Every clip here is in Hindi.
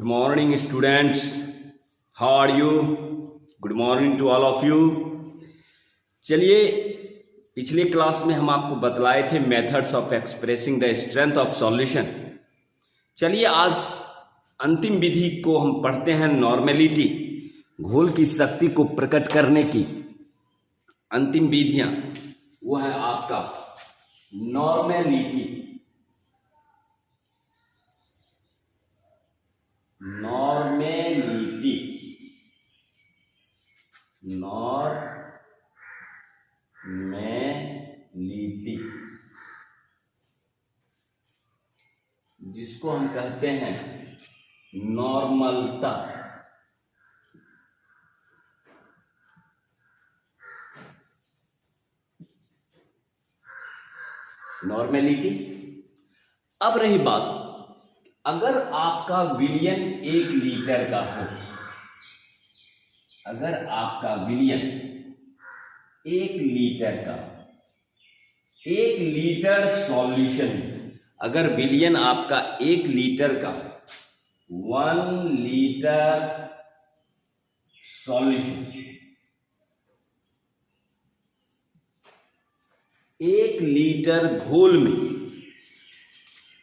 Good morning, students. How are you? Good morning to all of you. चलिए, पिछले क्लास में हम आपको बतलाए थे methods of expressing the strength of solution. चलिए, आज अंतिम विधि को हम पढ़ते हैं, नॉर्मेलिटी, घोल की शक्ति को प्रकट करने की अंतिम विधियां। वो है आपका नॉर्मेलिटी। नॉर्मेलिटी जिसको हम कहते हैं नॉर्मलता। नॉर्मेलिटी। अब रही बात, अगर आपका विलियन 1 लीटर का हो, अगर आपका विलियन 1 लीटर का, 1 लीटर सॉल्यूशन, अगर विलियन आपका 1 लीटर का, 1 लीटर सॉल्यूशन, 1 लीटर घोल में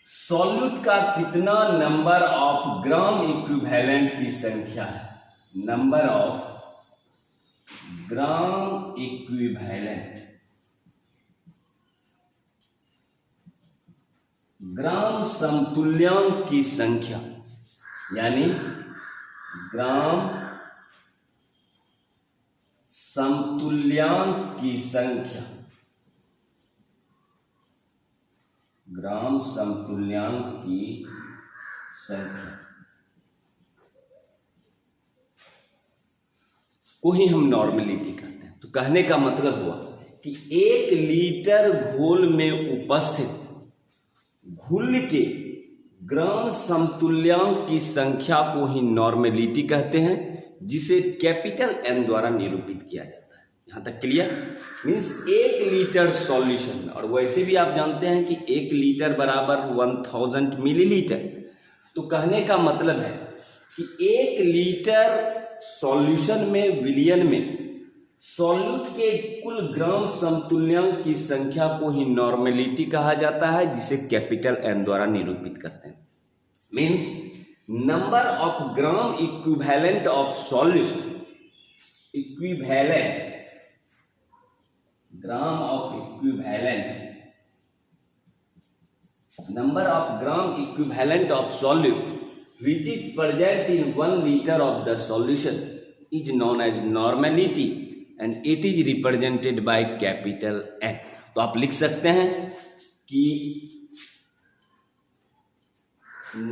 सॉल्यूट का कितना नंबर ऑफ ग्राम इक्विवेलेंट की संख्या है? नंबर ऑफ ग्राम इक्विवेलेंट, ग्राम समतुल्यांक की संख्या, यानी ग्राम समतुल्यांक की संख्या, ग्राम समतुल्यांक की संख्या को ही हम नॉर्मेलिटी कहते हैं। तो कहने का मतलब हुआ कि 1 लीटर घोल में उपस्थित घुल के ग्राम समतुल्यांक की संख्या को ही नॉर्मेलिटी कहते हैं, जिसे कैपिटल N द्वारा निरूपित किया जाता है। यहां तक क्लियर? मीन्स 1 लीटर सॉल्यूशन में, और वैसे भी आप जानते हैं कि 1 लीटर बराबर 1000 मिलीलीटर। तो कहने का मतलब है कि 1 लीटर सॉल्यूशन में, विलियन में, सॉल्यूट के कुल ग्राम समतुल्यांक की संख्या को ही नॉर्मेलिटी कहा जाता है, जिसे कैपिटल N द्वारा निरूपित करते हैं। Means number of gram equivalent of solute, equivalent, gram of equivalent, number of gram equivalent of solute which is present in 1 liter of the solution is known as normality and it is represented by capital N। तो आप लिख सकते हैं कि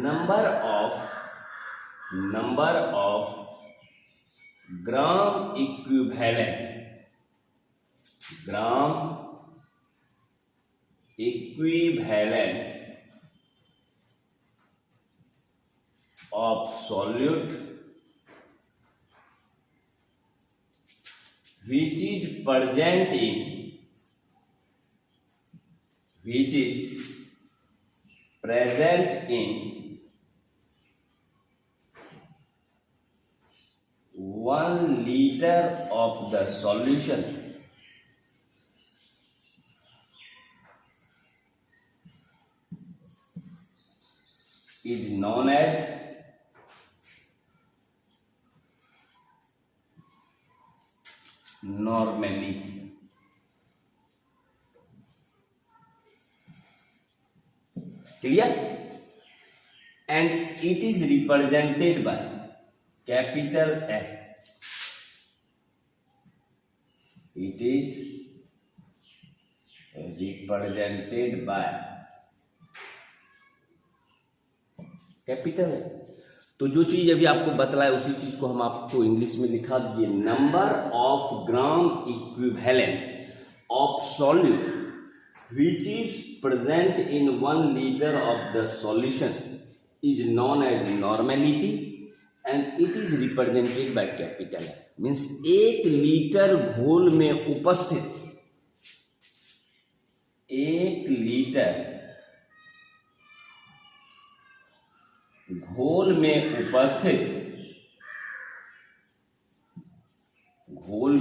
number of gram equivalent, gram equivalent of solute which is present in 1 liter of the solution is known as normality। Clear? And it is represented by capital N। It is represented by capital है। तो जो चीज अभी आपको बतलाया उसी चीज को हम आपको इंग्लिश में लिखा दिए, number of gram equivalent of solute which is present in 1 litre of the solution is known as normality and it is represented by capital है। मीन्स 1 लीटर घोल में उपस्थित, 1 लीटर घोल में उपस्थित घुल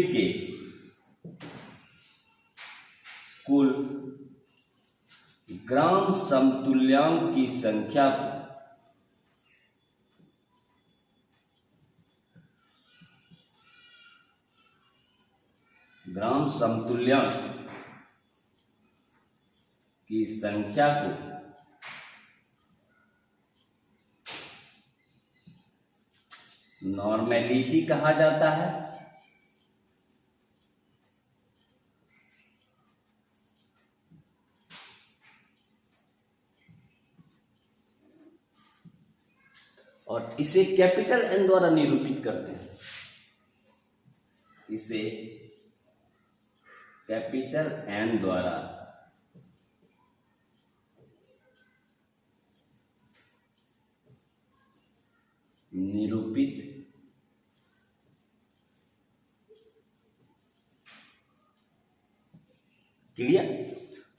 के कुल ग्राम समतुल्यांक की संख्या को नॉर्मेलिटी कहा जाता है। और इसे कैपिटल एन द्वारा निरूपित करते हैं। इसे कैपिटल एन द्वारा निरूपित क्लियर।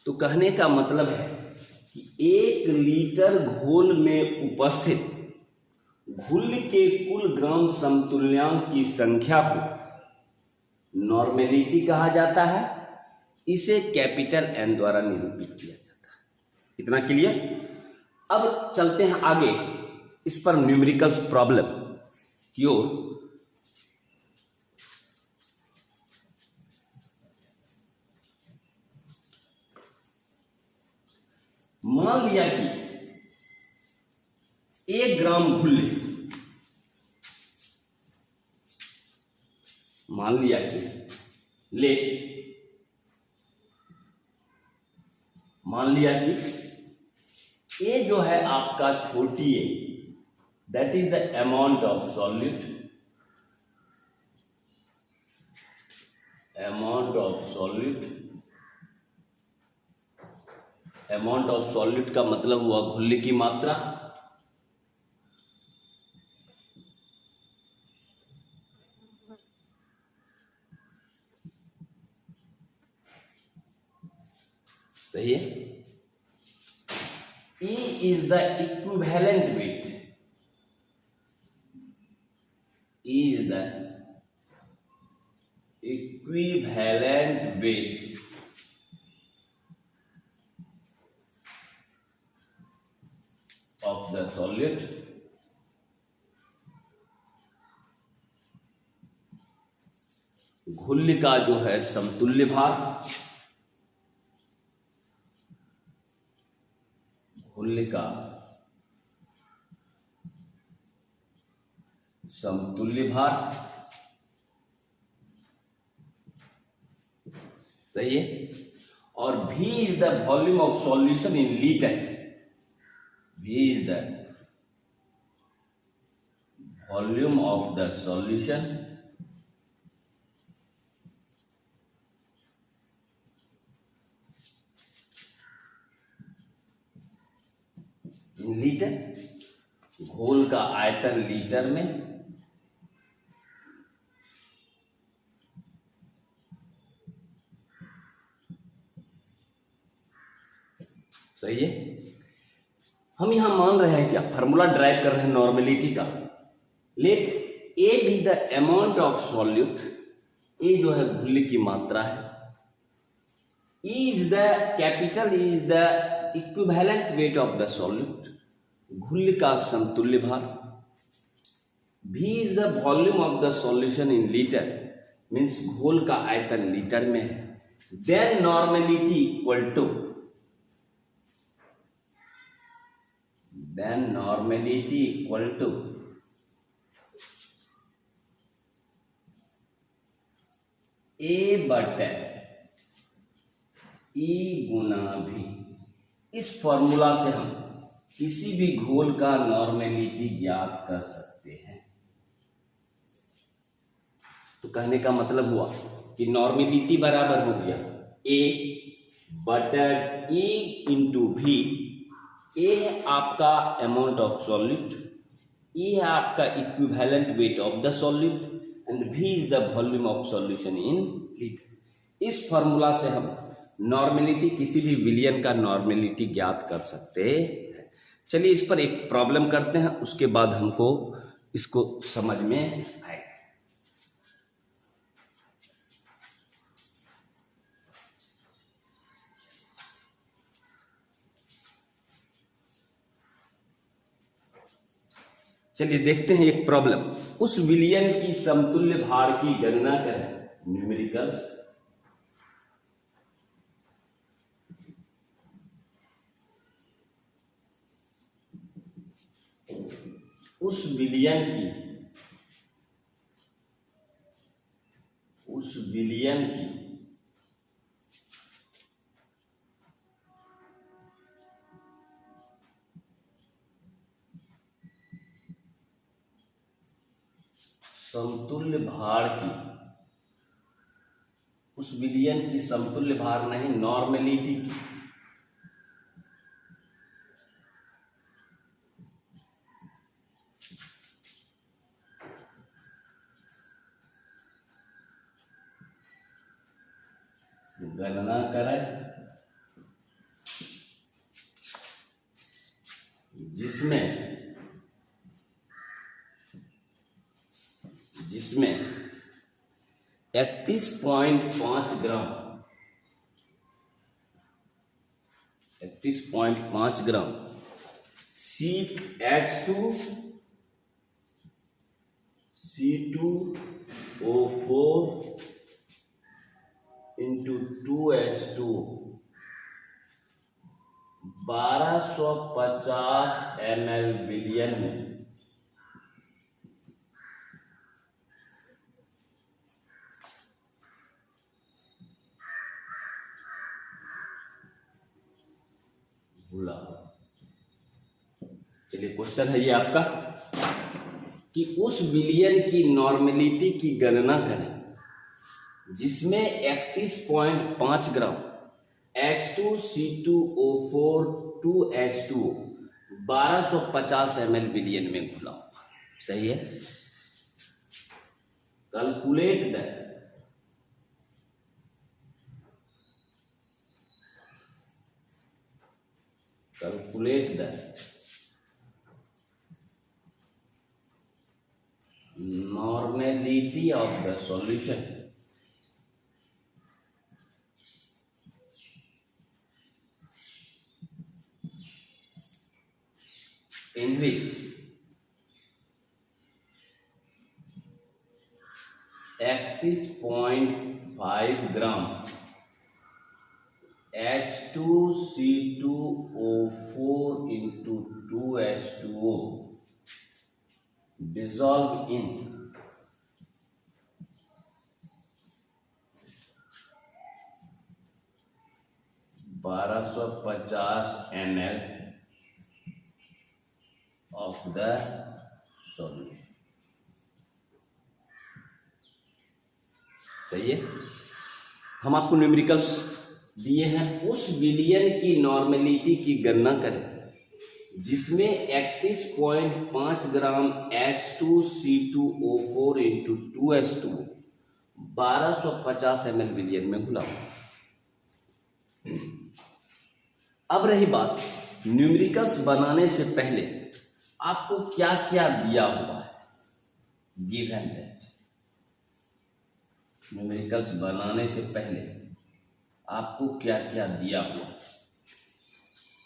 तो कहने का मतलब है कि 1 लीटर घोल में उपस्थित घुल के कुल ग्राम समतुल्यांक की संख्या को नॉर्मेलिटी कहा जाता है। इसे कैपिटल एन द्वारा निरूपित किया जाता है। इतना क्लियर। अब चलते हैं आगे इस पर न्यूमेरिकल्स प्रॉब्लम की ओर। मान लिया कि 1 ग्राम घुल मान लिया कि मान लिया कि ये जो है आपका छोटी है, that is the amount of solute, amount of solute का मतलब हुआ घुलने की मात्रा। सही है। E is the equivalent weight, E is the equivalent weight of the solute घुल्ल का जो है समतुल्य भार, घुल्ल का समतुल्य भार। सही है। और V is the volume of solution in litre, V is the volume of the solution in liter, घोल का आयतन लीटर में। सही है। हम यहां मान रहे हैं क्या, फार्मूला ड्राइव कर रहे हैं नॉर्मेलिटी का। Let A be the amount of solute, A जो है घुल्ली की मात्रा है, E is the capital, E is the equivalent weight of the solute, घुल्ली का समतुल्य भार। V is the volume of the solution in litre, means घोल का आयतन लीटर में है। Then normality equal to, then normality equal to A बटे E गुना V। इस फॉर्मूला से हम किसी भी घोल का नॉर्मेलिटी ज्ञात कर सकते हैं। तो कहने का मतलब हुआ कि नॉर्मेलिटी बराबर हो गया A बटे E इंटू V। ए है आपका अमाउंट ऑफ सॉल्यूट, ई है आपका equivalent weight of the solute, and V is the volume of solution in litre. इस फॉर्मूला से हम नॉर्मेलिटी, किसी भी विलियन का नॉर्मेलिटी ज्ञात कर सकते हैं। चलिए इस पर एक प्रॉब्लम करते हैं, उसके बाद हमको इसको समझ में आएगा। चलिए देखते हैं एक प्रॉब्लम। उस विलियन की समतुल्य भार की गणना करें। न्यूमेरिकल्स। उस विलियन की समतुल्य भार की, उस विलियन की समतुल्य भार नहीं, नॉर्मेलिटी की, गणना करें, जिसमें 31.5 ग्राम 31.5 ग्राम C2O4 इंटू 2H2 1250 ml विलियन में भूला। चलिए क्वेश्चन है ये आपका कि उस विलियन की नॉर्मेलिटी की गणना करें जिसमें 31.5 ग्राम H2C2O4 2H2O 1250 ml विलियन में घुला हुआ। सही है। Calculate the normality of the solution in which 31.5 gram H2C2O4 into 2H2O dissolved in 1250 ml of the solution। सही है। हम आपको न्यूमेरिकल्स दिए हैं। उस विलियन की नॉर्मेलिटी की गणना करें जिसमें 31.5 ग्राम H2C2O4 इंटू 2H2 1250 ml विलियन में घुला हुआ। अब रही बात न्यूमेरिकल्स बनाने से पहले आपको क्या क्या दिया हुआ है, गिवन दैट। न्यूमेरिकल्स बनाने से पहले आपको क्या क्या दिया हुआ।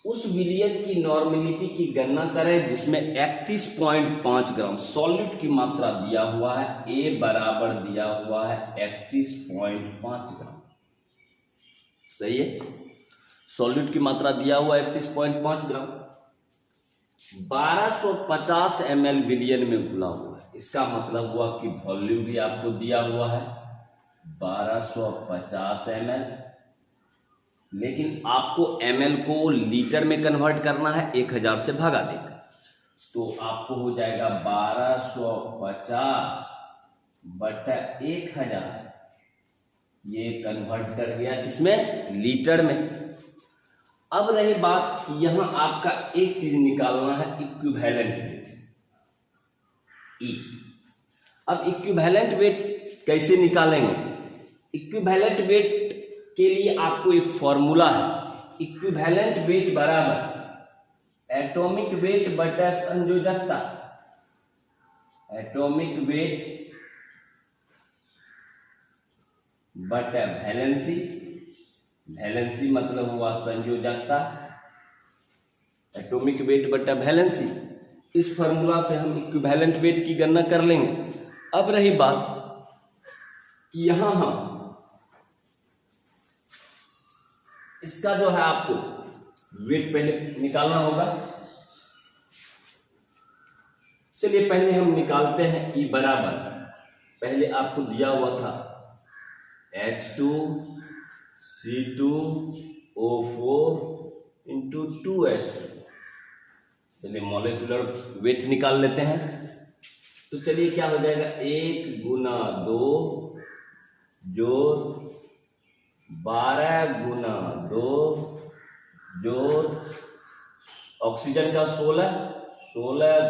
उस विलियन की नॉर्मेलिटी की गणना करें जिसमें 31.5 ग्राम सॉल्यूट की मात्रा दिया हुआ है। A बराबर दिया हुआ है 31.5 ग्राम। सही है। सॉल्यूट की मात्रा दिया हुआ है 31.5 ग्राम, 1250 ml विलियन में घुला हुआ है। इसका मतलब हुआ कि वॉल्यूम भी आपको दिया हुआ है 1250 ml, लेकिन आपको ml को लीटर में कन्वर्ट करना है, 1000 से भागा देगा तो आपको हो जाएगा 1250 बटा 1000। ये कन्वर्ट कर गया इसमें लीटर में। अब रही बात, यहां आपका एक चीज निकालना है, इक्विवेलेंट वेट ई। अब इक्विवेलेंट वेट कैसे निकालेंगे? इक्विवेलेंट वेट के लिए आपको एक फॉर्मूला है, इक्विवेलेंट वेट बराबर एटॉमिक वेट बटा संयोजकता, एटॉमिक वेट बटा वैलेंसी, वैलेंसी मतलब हुआ संयोजकता, एटॉमिक वेट बटा वैलेंसी। इस फॉर्मूला से हम इक्विवेलेंट वेट की गणना कर लेंगे। अब रही बात कि यहां हम इसका जो है आपको वेट पहले निकालना होगा। चलिए पहले हम निकालते हैं। ई बराबर पहले आपको दिया हुआ था H2C2O4 इंटू 2H2। चलिए मॉलिक्यूलर वेट निकाल लेते हैं। तो चलिए क्या हो जाएगा, 1 गुना 2 जोड़ 12 गुना 2 जोड़ ऑक्सीजन का 16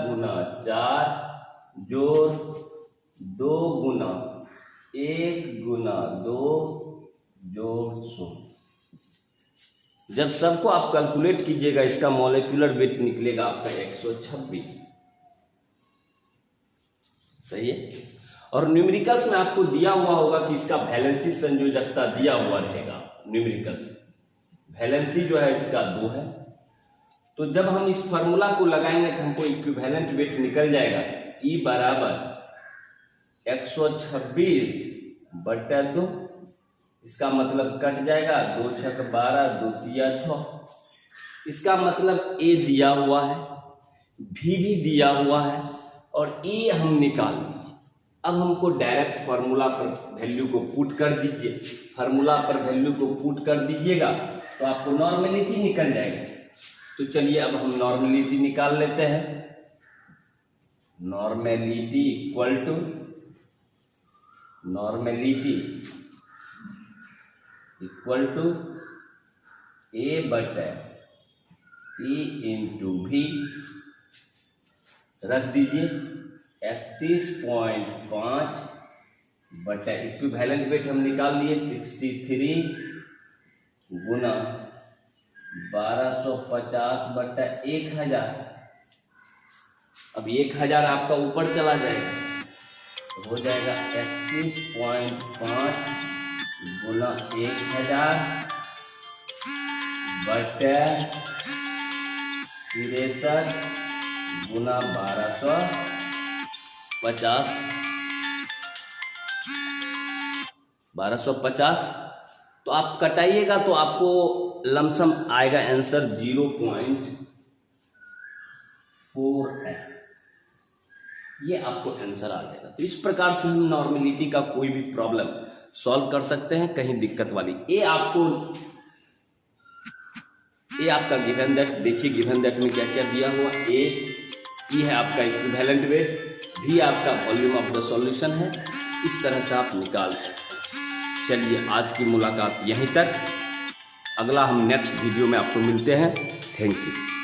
गुना 4 जोड़ 2 गुना 1 गुना 2 जोड़ 16। जब सबको आप कैलकुलेट कीजिएगा इसका मॉलिक्यूलर वेट निकलेगा आपका 126। सही है। और न्यूमेरिकल्स में आपको दिया हुआ होगा कि इसका वैलेंसी संयोजकता दिया हुआ रहेगा। न्यूमेरिकल्स वैलेंसी जो है इसका 2 है। तो जब हम इस फार्मूला को लगाएंगे तो हमको इक्विवेलेंट वेट निकल जाएगा। ई बराबर 126 बटा 2, इसका मतलब कट जाएगा 2 छक 12 2 तिया 6। इसका मतलब ए दिया हुआ है, भी दिया हुआ है और ए हम निकाल लिए। अब हमको डायरेक्ट फार्मूला पर वैल्यू को पुट कर दीजिए। फार्मूला पर वैल्यू को पुट कर दीजिएगा तो आपको नॉर्मेलिटी निकल जाएगी। तो चलिए अब हम नॉर्मेलिटी निकाल लेते हैं। नॉर्मेलिटी इक्वल टू ए बटा ई इंटू भी, रख दीजिए 31.5 बटा इक्विवेलेंट वेट हम निकाल लिए 63 गुना 1250 बटा 1000। अब 1000 आपका ऊपर चला जाएगा तो हो जाएगा 31.5 गुना 1000 बटा 63 गुना 1250। तो आप कटाइएगा तो आपको लमसम आएगा आंसर 0.4 है। ये आपको आंसर आ जाएगा। तो इस प्रकार से हम नॉर्मेलिटी का कोई भी प्रॉब्लम सॉल्व कर सकते हैं। कहीं दिक्कत वाली ये आपका गिवन दैट, देखिए गिवन दैट में क्या क्या दिया हुआ। ई है आपका इक्विवेलेंट वेट, भी आपका वॉल्यूम ऑफ द सॉल्यूशन है। इस तरह से आप निकाल सकते हैं। चलिए आज की मुलाकात यहीं तक। अगला हम नेक्स्ट वीडियो में आपको मिलते हैं। Thank you.